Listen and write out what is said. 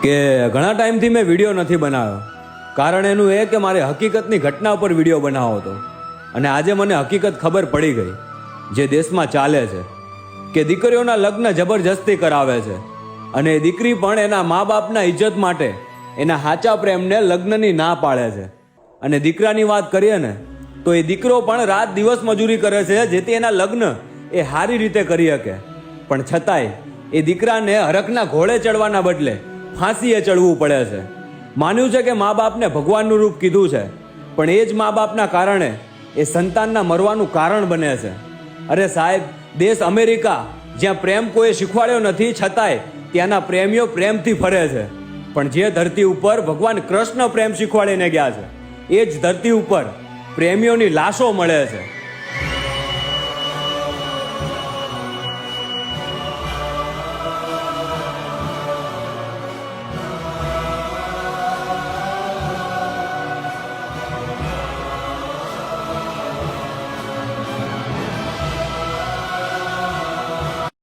કે ઘણા ટાઈમથી મેં વિડીયો નથી બનાવ્યો. કારણ એનું એ કે મારે હકીકતની ઘટના પર વિડીયો બનાવવો હતો. અને આજે મને હકીકત ખબર પડી ગઈ જે દેશમાં ચાલે છે કે દીકરીઓના લગ્ન જબરજસ્તી કરાવે છે. અને દીકરી પણ એના મા બાપના ઇજ્જત માટે એના સાચા પ્રેમને લગ્નની ના પાડે છે. અને દીકરાની વાત કરીએ ને તો એ દીકરો પણ રાત દિવસ મજૂરી કરે છે જેથી એના લગ્ન એ સારી રીતે કરી શકે. પણ છતાંય એ દીકરાને હરખના ઘોડે ચડવાના બદલે ફાંસીએ ચડવું પડે છે. માન્યું છે કે મા બાપને ભગવાનનું રૂપ કીધું છે, પણ એ જ મા બાપના કારણે એ સંતાનના મરવાનું કારણ બને છે. અરે સાહેબ, દેશ અમેરિકા જ્યાં પ્રેમ કોઈ શીખવાડ્યો નથી છતાંય ત્યાંના પ્રેમીઓ પ્રેમથી ફરે છે. પણ જે ધરતી ઉપર ભગવાન કૃષ્ણ પ્રેમ શીખવાડીને ગયા છે એ જ ધરતી ઉપર પ્રેમીઓની લાશો મળે છે.